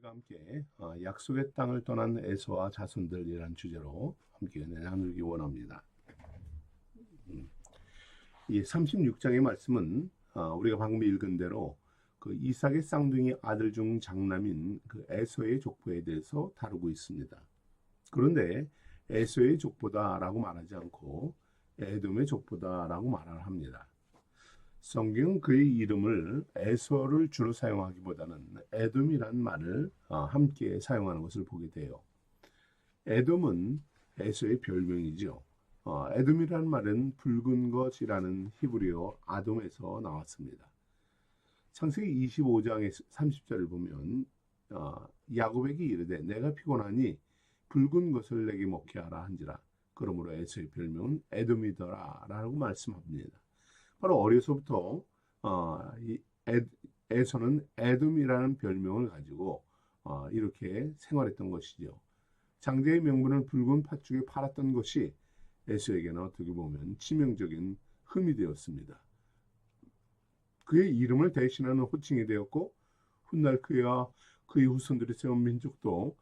우리가 함께 약속의 땅을 떠난 에서와 자손들이란 주제로 함께 나누기 원합니다. 이 36장의 말씀은 우리가 방금 읽은 대로 그 이삭의 쌍둥이 아들 중 장남인 그 에서의 족보에 대해서 다루고 있습니다. 그런데 에서의 족보다라고 말하지 않고 에돔의 족보다라고 말을 합니다. 성경은 그의 이름을 에서를 주로 사용하기보다는 에돔이란 말을 함께 사용하는 것을 보게 돼요. 에돔은 에서의 별명이죠. 에돔이란 말은 붉은 것이라는 히브리어 아돔에서 나왔습니다. 창세기 25장의 30절을 보면 야곱에게 이르되 내가 피곤하니 붉은 것을 내게 먹게 하라 한지라. 그러므로 에서의 별명은 에돔이더라 라고 말씀합니다. 바로 어려서부터 에서는 에돔이라는 별명을 가지고 이렇게 생활했던 것이죠. 장자의 명분을 붉은 팥죽에 팔았던 것이 에서에게는 어떻게 보면 치명적인 흠이 되었습니다. 그의 이름을 대신하는 호칭이 되었고 훗날 그와 그의 후손들이 세운 민족도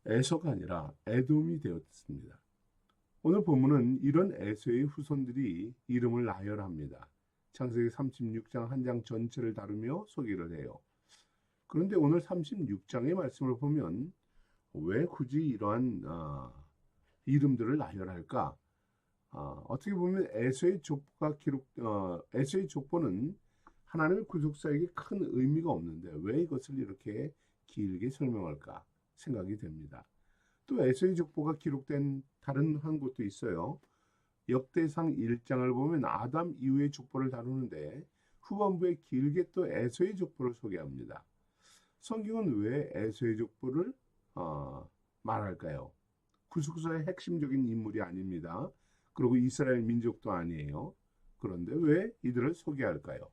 에서가 아니라 에돔이 되었습니다. 오늘 본문은 이런 에서의 후손들이 이름을 나열합니다. 창세기 36장 한 장 전체를 다루며 소개를 해요. 그런데 오늘 36장의 말씀을 보면 왜 굳이 이러한 이름들을 나열할까? 어떻게 보면 에서의 족보는 하나님의 구속사에게 큰 의미가 없는데 왜 이것을 이렇게 길게 설명할까 생각이 됩니다. 또 에서의 족보가 기록된 다른 한 곳도 있어요. 역대상 1장을 보면 아담 이후의 족보를 다루는데 후반부에 길게 또 에서의 족보를 소개합니다. 성경은 왜 에서의 족보를 말할까요? 구속사의 핵심적인 인물이 아닙니다. 그리고 이스라엘 민족도 아니에요. 그런데 왜 이들을 소개할까요?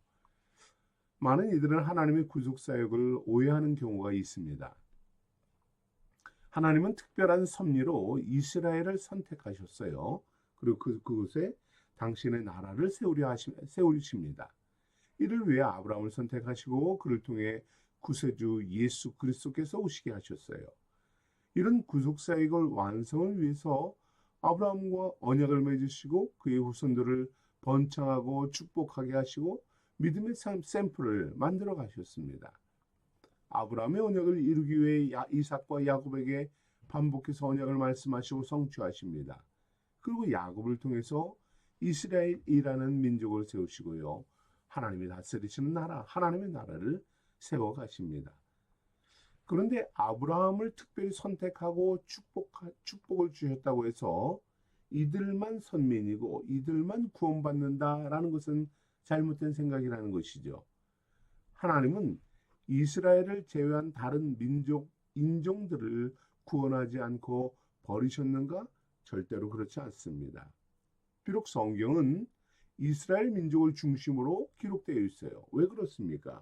많은 이들은 하나님의 구속사역을 오해하는 경우가 있습니다. 하나님은 특별한 섭리로 이스라엘을 선택하셨어요. 그리고 그곳에 당신의 나라를 세우십니다. 이를 위해 아브라함을 선택하시고 그를 통해 구세주 예수 그리스도께서 오시게 하셨어요. 이런 구속사역을 완성을 위해서 아브라함과 언약을 맺으시고 그의 후손들을 번창하고 축복하게 하시고 믿음의 샘플을 만들어 가셨습니다. 아브라함의 언약을 이루기 위해 이삭과 야곱에게 반복해서 언약을 말씀하시고 성취하십니다. 그리고 야곱을 통해서 이스라엘이라는 민족을 세우시고요. 하나님이 다스리시는 나라, 하나님의 나라를 세워가십니다. 그런데 아브라함을 특별히 선택하고 축복을 주셨다고 해서 이들만 선민이고 이들만 구원받는다라는 것은 잘못된 생각이라는 것이죠. 하나님은 이스라엘을 제외한 다른 민족, 인종들을 구원하지 않고 버리셨는가? 절대로 그렇지 않습니다. 비록 성경은 이스라엘 민족을 중심으로 기록되어 있어요. 왜 그렇습니까?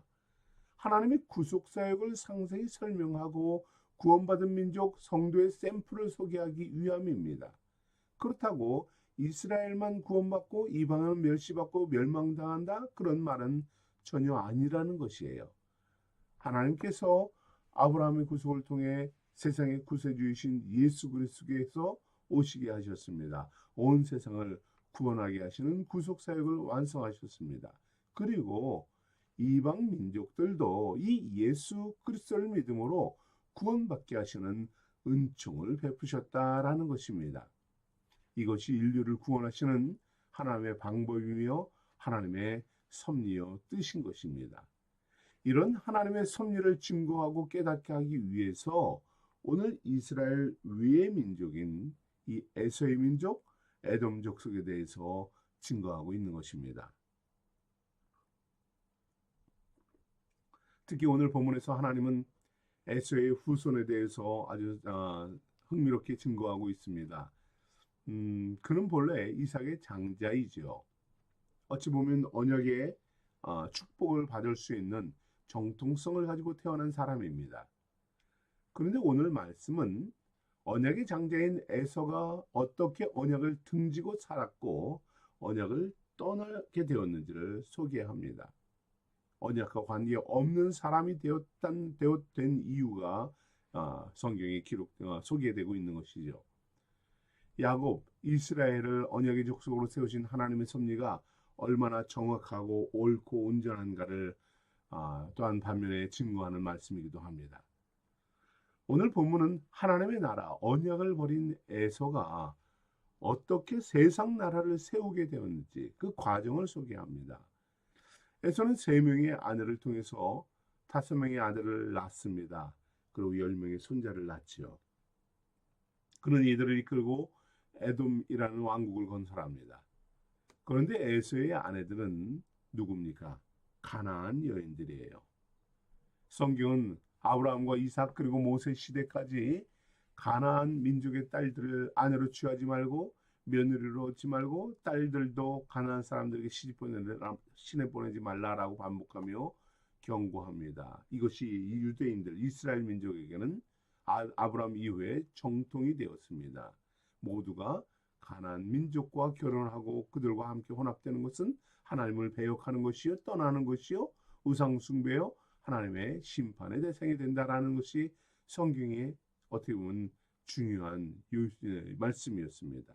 하나님의 구속사역을 상세히 설명하고 구원받은 민족, 성도의 샘플을 소개하기 위함입니다. 그렇다고 이스라엘만 구원받고 이방은 멸시받고 멸망당한다? 그런 말은 전혀 아니라는 것이에요. 하나님께서 아브라함의 구속을 통해 세상의 구세주이신 예수 그리스도께서 오시게 하셨습니다. 온 세상을 구원하게 하시는 구속사역을 완성하셨습니다. 그리고 이방 민족들도 이 예수 그리스도를 믿음으로 구원받게 하시는 은총을 베푸셨다라는 것입니다. 이것이 인류를 구원하시는 하나님의 방법이며 하나님의 섭리요 뜻인 것입니다. 이런 하나님의 섭리를 증거하고 깨닫게 하기 위해서 오늘 이스라엘 외의 민족인 이 에서의 민족, 에돔 족속에 대해서 증거하고 있는 것입니다. 특히 오늘 본문에서 하나님은 에서의 후손에 대해서 아주 흥미롭게 증거하고 있습니다. 그는 본래 이삭의 장자이지요. 어찌 보면 언약의 축복을 받을 수 있는 정통성을 가지고 태어난 사람입니다. 그런데 오늘 말씀은 언약의 장자인 에서가 어떻게 언약을 등지고 살았고 언약을 떠나게 되었는지를 소개합니다. 언약과 관계 없는 사람이 된 이유가 성경에 소개되고 있는 것이죠. 야곱, 이스라엘을 언약의 족속으로 세우신 하나님의 섭리가 얼마나 정확하고 옳고 온전한가를 또한 반면에 증거하는 말씀이기도 합니다. 오늘 본문은 하나님의 나라, 언약을 버린 에서가 어떻게 세상 나라를 세우게 되었는지 그 과정을 소개합니다. 에서는 3명의 아내를 통해서 5명의 아들을 낳습니다. 그리고 10명의 손자를 낳지요. 그는 이들을 이끌고 에돔이라는 왕국을 건설합니다. 그런데 에서의 아내들은 누굽니까? 가나안 여인들이에요. 성경은 아브라함과 이삭 그리고 모세 시대까지 가나안 민족의 딸들을 아내로 취하지 말고 며느리로 얻지 말고 딸들도 가나안 사람들에게 시집 보내지 말라라고 반복하며 경고합니다. 이것이 유대인들 이스라엘 민족에게는 아브라함 이후에 정통이 되었습니다. 모두가 가나안 민족과 결혼하고 그들과 함께 혼합되는 것은 하나님을 배역하는 것이요 떠나는 것이요 우상 숭배요 하나님의 심판의 대상이 된다라는 것이 성경의 어떻게 보면 중요한 말씀이었습니다.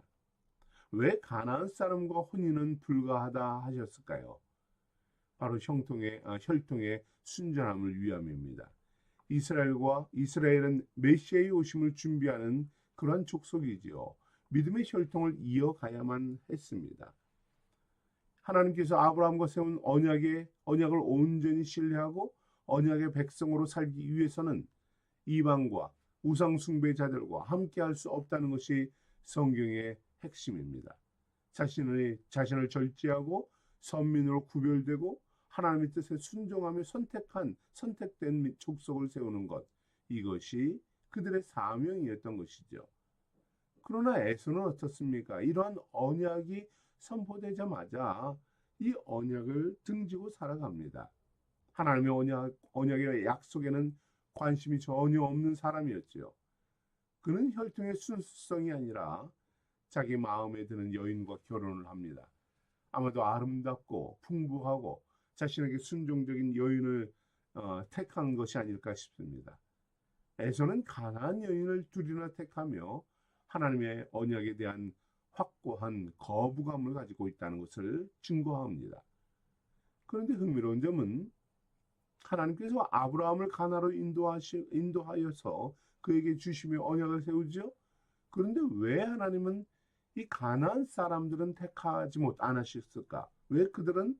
왜 가나안 사람과 혼인은 불가하다 하셨을까요? 바로 혈통의 순전함을 위함입니다. 이스라엘은 메시아의 오심을 준비하는 그러한 족속이지요. 믿음의 혈통을 이어가야만 했습니다. 하나님께서 아브라함과 세운 언약을 온전히 신뢰하고 언약의 백성으로 살기 위해서는 이방과 우상 숭배자들과 함께할 수 없다는 것이 성경의 핵심입니다. 자신을 절제하고 선민으로 구별되고 하나님의 뜻에 순종하며 선택된 족속을 세우는 것, 이것이 그들의 사명이었던 것이죠. 그러나 에서는 어떻습니까? 이러한 언약이 선포되자마자 이 언약을 등지고 살아갑니다. 하나님의 언약의 약속에는 관심이 전혀 없는 사람이었지요. 그는 혈통의 순수성이 아니라 자기 마음에 드는 여인과 결혼을 합니다. 아마도 아름답고 풍부하고 자신에게 순종적인 여인을 택한 것이 아닐까 싶습니다. 에서는 가나안 여인을 둘이나 택하며 하나님의 언약에 대한 확고한 거부감을 가지고 있다는 것을 증거합니다. 그런데 흥미로운 점은 하나님께서 아브라함을 가나안으로 인도하여서 그에게 주시며 언약을 세우죠. 그런데 왜 하나님은 이 가나안 사람들은 택하지 않으셨을까? 왜 그들은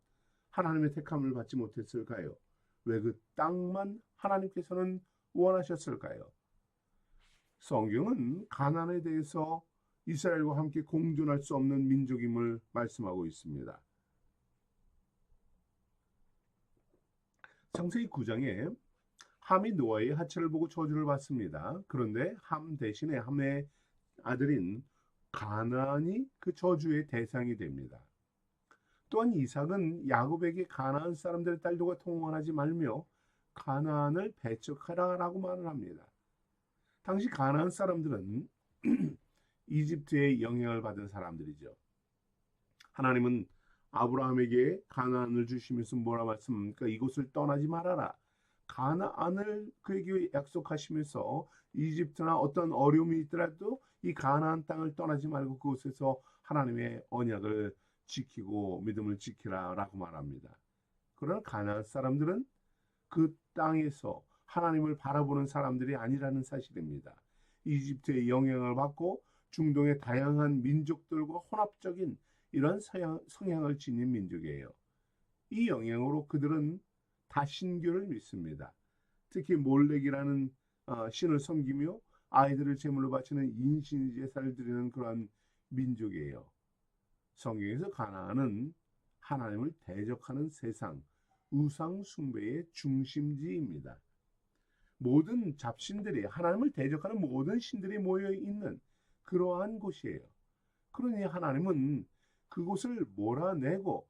하나님의 택함을 받지 못했을까요? 왜 그 땅만 하나님께서는 원하셨을까요? 성경은 가나안에 대해서 이스라엘과 함께 공존할 수 없는 민족임을 말씀하고 있습니다. 창세기 9장에 함이 노아의 하체를 보고 저주를 받습니다. 그런데 함 대신에 함의 아들인 가나안이 그 저주의 대상이 됩니다. 또한 이삭은 야곱에게 가나안 사람들의 딸들과 통혼하지 말며 가나안을 배척하라라고 말을 합니다. 당시 가나안 사람들은 이집트의 영향을 받은 사람들이죠. 하나님은 아브라함에게 가나안을 주시면서 뭐라 말씀합니까? 이곳을 떠나지 말아라. 가나안을 그에게 약속하시면서 이집트나 어떤 어려움이 있더라도 이 가나안 땅을 떠나지 말고 그곳에서 하나님의 언약을 지키고 믿음을 지키라라고 말합니다. 그러나 가나안 사람들은 그 땅에서 하나님을 바라보는 사람들이 아니라는 사실입니다. 이집트의 영향을 받고 중동의 다양한 민족들과 혼합적인 이런 성향을 지닌 민족이에요. 이 영향으로 그들은 다신교를 믿습니다. 특히 몰렉이라는 신을 섬기며 아이들을 제물로 바치는 인신 제사를 드리는 그러한 민족이에요. 성경에서 가나안은 하나님을 대적하는 세상, 우상 숭배의 중심지입니다. 모든 잡신들이 하나님을 대적하는 모든 신들이 모여 있는 그러한 곳이에요. 그러니 하나님은 그곳을 몰아내고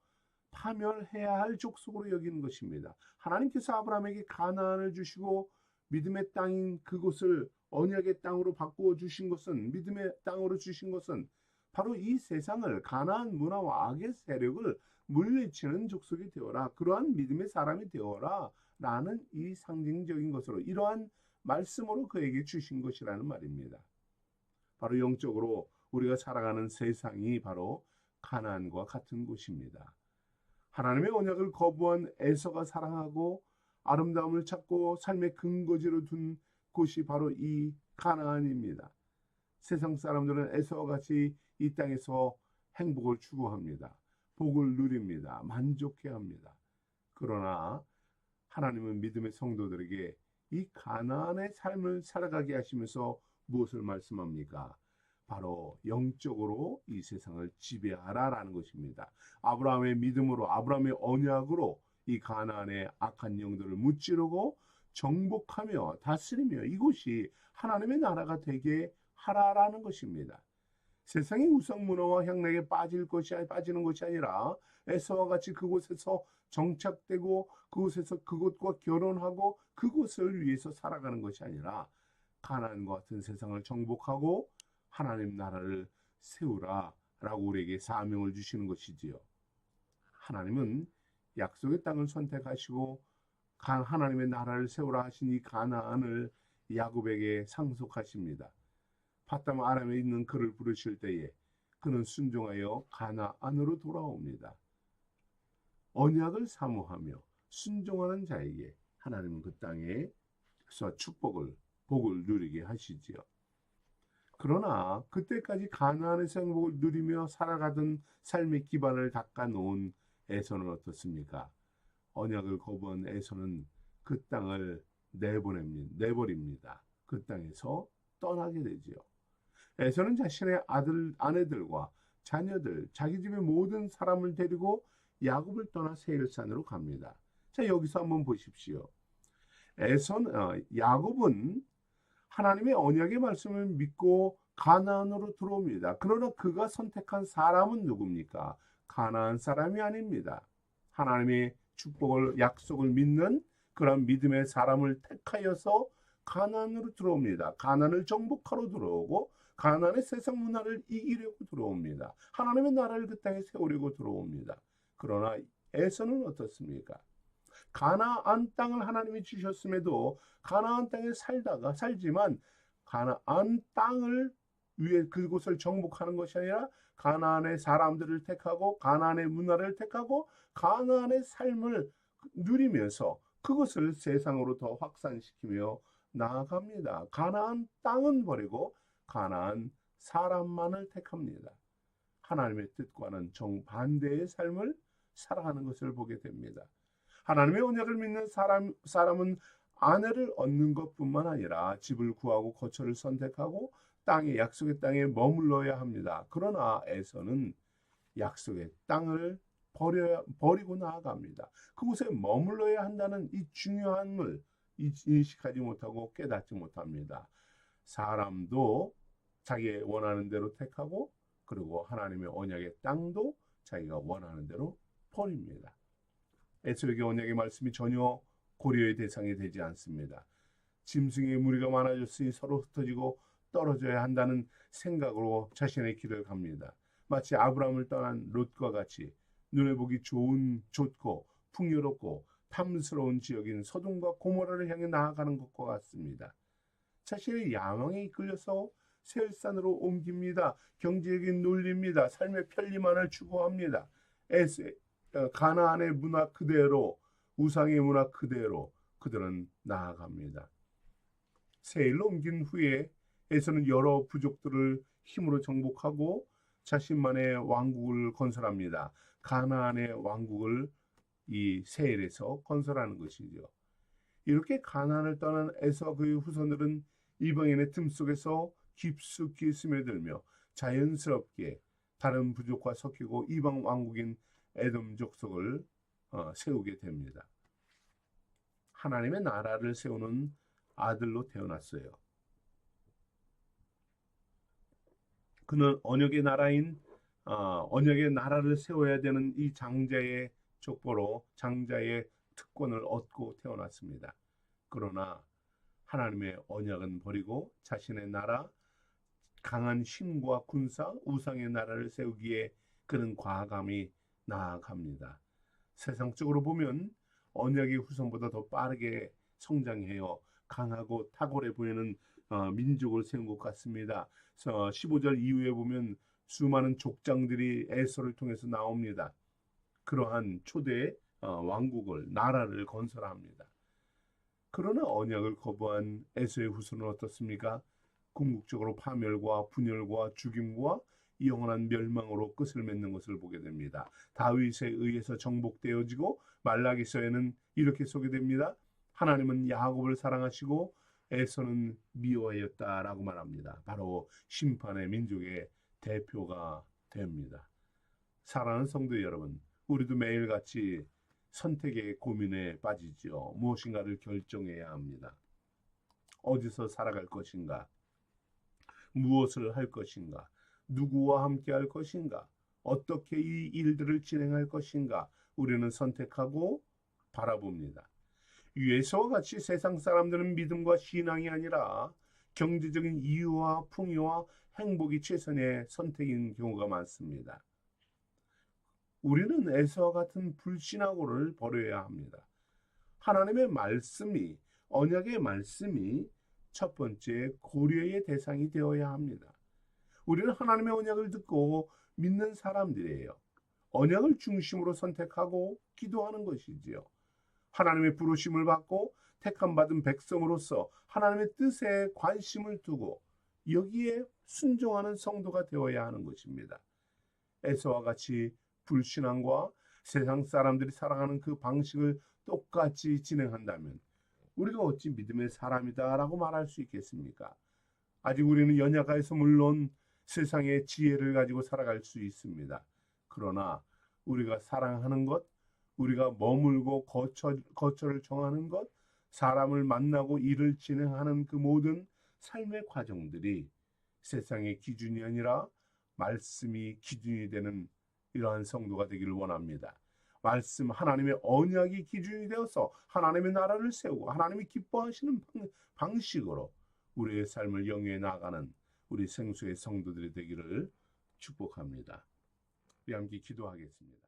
파멸해야 할 족속으로 여기는 것입니다. 하나님께서 아브라함에게 가나안을 주시고 믿음의 땅인 그곳을 언약의 땅으로 바꾸어 주신 것은 믿음의 땅으로 주신 것은 바로 이 세상을 가나안 문화와 악의 세력을 물리치는 족속이 되어라. 그러한 믿음의 사람이 되어라. 라는 이 상징적인 것으로 이러한 말씀으로 그에게 주신 것이라는 말입니다. 바로 영적으로 우리가 살아가는 세상이 바로 가나안과 같은 곳입니다. 하나님의 언약을 거부한 에서가 사랑하고 아름다움을 찾고 삶의 근거지로 둔 곳이 바로 이 가나안입니다. 세상 사람들은 에서와 같이 이 땅에서 행복을 추구합니다. 복을 누립니다. 만족해합니다. 그러나 하나님은 믿음의 성도들에게 이 가나안의 삶을 살아가게 하시면서 무엇을 말씀합니까? 바로 영적으로 이 세상을 지배하라라는 것입니다. 아브라함의 믿음으로, 아브라함의 언약으로 이 가나안의 악한 영들을 무찌르고 정복하며 다스리며 이곳이 하나님의 나라가 되게 하라라는 것입니다. 세상의 우상 문화와 향락에 빠지는 것이 아니라 에서와 같이 그곳에서 정착되고 그곳에서 그곳과 결혼하고 그곳을 위해서 살아가는 것이 아니라 가나안과 같은 세상을 정복하고 하나님 나라를 세우라라고 우리에게 사명을 주시는 것이지요. 하나님은 약속의 땅을 선택하시고 하나님의 나라를 세우라 하신 이 가나안을 야곱에게 상속하십니다. 파담 아람에 있는 그를 부르실 때에 그는 순종하여 가나안으로 돌아옵니다. 언약을 사모하며 순종하는 자에게 하나님은 그 땅에서 복을 누리게 하시지요. 그러나 그때까지 가나안에서 행복을 누리며 살아가던 삶의 기반을 닦아놓은 에서는 어떻습니까? 언약을 거부한 에서는 그 땅을 내버립니다. 그 땅에서 떠나게 되지요. 에서는 자신의 아내들과 자녀들, 자기 집의 모든 사람을 데리고 야곱을 떠나 세일산으로 갑니다. 자, 여기서 한번 보십시오. 야곱은 하나님의 언약의 말씀을 믿고 가나안으로 들어옵니다. 그러나 그가 선택한 사람은 누굽니까? 가나안 사람이 아닙니다. 하나님의 축복을, 약속을 믿는 그런 믿음의 사람을 택하여서 가나안으로 들어옵니다. 가나안을 정복하러 들어오고 가나안의 세상 문화를 이기려고 들어옵니다. 하나님의 나라를 그 땅에 세우려고 들어옵니다. 그러나 에서는 어떻습니까? 가나안 땅을 하나님이 주셨음에도 가나안 땅에 살지만 가나안 땅을 위해 그곳을 정복하는 것이 아니라 가나안의 사람들을 택하고 가나안의 문화를 택하고 가나안의 삶을 누리면서 그것을 세상으로 더 확산시키며 나아갑니다. 가나안 땅은 버리고 가나안 사람만을 택합니다. 하나님의 뜻과는 정반대의 삶을 살아가는 것을 보게 됩니다. 하나님의 언약을 믿는 사람은 아내를 얻는 것뿐만 아니라 집을 구하고 거처를 선택하고 약속의 땅에 머물러야 합니다. 그러나 에서는 약속의 땅을 버리고 나아갑니다. 그곳에 머물러야 한다는 이 중요함을 인식하지 못하고 깨닫지 못합니다. 사람도 자기의 원하는 대로 택하고 그리고 하나님의 언약의 땅도 자기가 원하는 대로 버립니다. 에서에게 언약의 말씀이 전혀 고려의 대상이 되지 않습니다. 짐승의 무리가 많아졌으니 서로 흩어지고 떨어져야 한다는 생각으로 자신의 길을 갑니다. 마치 아브라함을 떠난 롯과 같이 눈에 보기 좋고 풍요롭고 탐스러운 지역인 소돔과 고모라를 향해 나아가는 것과 같습니다. 자신의 야망에 이끌려서 세일산으로 옮깁니다. 경제적인 논리입니다. 삶의 편리만을 추구합니다. 가나안의 문화 그대로, 우상의 문화 그대로 그들은 나아갑니다. 세일로 옮긴 후에 에서는 여러 부족들을 힘으로 정복하고 자신만의 왕국을 건설합니다. 가나안의 왕국을 이 세일에서 건설하는 것이죠. 이렇게 가나안을 떠난 에서 그의 후손들은 이방인의 틈 속에서 깊숙이 스며들며 자연스럽게 다른 부족과 섞이고 이방 왕국인 에돔 족속을 세우게 됩니다. 하나님의 나라를 세우는 아들로 태어났어요. 그는 언약의 나라를 세워야 되는 이 장자의 족보로 장자의 특권을 얻고 태어났습니다. 그러나 하나님의 언약은 버리고 자신의 나라, 강한 힘과 군사, 우상의 나라를 세우기에 그는 과감히 나아갑니다. 세상적으로 보면 언약의 후손보다 더 빠르게 성장해요. 강하고 탁월해 보이는 민족을 세운 것 같습니다. 15절 이후에 보면 수많은 족장들이 에서를 통해서 나옵니다. 그러한 초대 왕국을, 나라를 건설합니다. 그러나 언약을 거부한 에서의 후손은 어떻습니까? 궁극적으로 파멸과 분열과 죽임과 영원한 멸망으로 끝을 맺는 것을 보게 됩니다. 다윗에 의해서 정복되어지고 말라기서에는 이렇게 소개됩니다. 하나님은 야곱을 사랑하시고 에서는 미워하였다라고 말합니다. 바로 심판의 민족의 대표가 됩니다. 사랑하는 성도 여러분, 우리도 매일같이 선택의 고민에 빠지죠. 무엇인가를 결정해야 합니다. 어디서 살아갈 것인가? 무엇을 할 것인가? 누구와 함께 할 것인가? 어떻게 이 일들을 진행할 것인가? 우리는 선택하고 바라봅니다. 예수와 같이 세상 사람들은 믿음과 신앙이 아니라 경제적인 이유와 풍요와 행복이 최선의 선택인 경우가 많습니다. 우리는 에서와 같은 불신하고를 버려야 합니다. 하나님의 말씀이, 언약의 말씀이 첫 번째 고려의 대상이 되어야 합니다. 우리는 하나님의 언약을 듣고 믿는 사람들이에요. 언약을 중심으로 선택하고 기도하는 것이지요. 하나님의 부르심을 받고 택함받은 백성으로서 하나님의 뜻에 관심을 두고 여기에 순종하는 성도가 되어야 하는 것입니다. 에서와 같이 불신앙과 세상 사람들이 살아가는 그 방식을 똑같이 진행한다면 우리가 어찌 믿음의 사람이다라고 말할 수 있겠습니까? 아직 우리는 연약해서 물론 세상의 지혜를 가지고 살아갈 수 있습니다. 그러나 우리가 사랑하는 것, 우리가 머물고 거처를 정하는 것, 사람을 만나고 일을 진행하는 그 모든 삶의 과정들이 세상의 기준이 아니라 말씀이 기준이 되는 이러한 성도가 되기를 원합니다. 말씀, 하나님의 언약이 기준이 되어서 하나님의 나라를 세우고 하나님이 기뻐하시는 방식으로 우리의 삶을 영위해 나가는 우리 생수의 성도들이 되기를 축복합니다. 우리 함께 기도하겠습니다.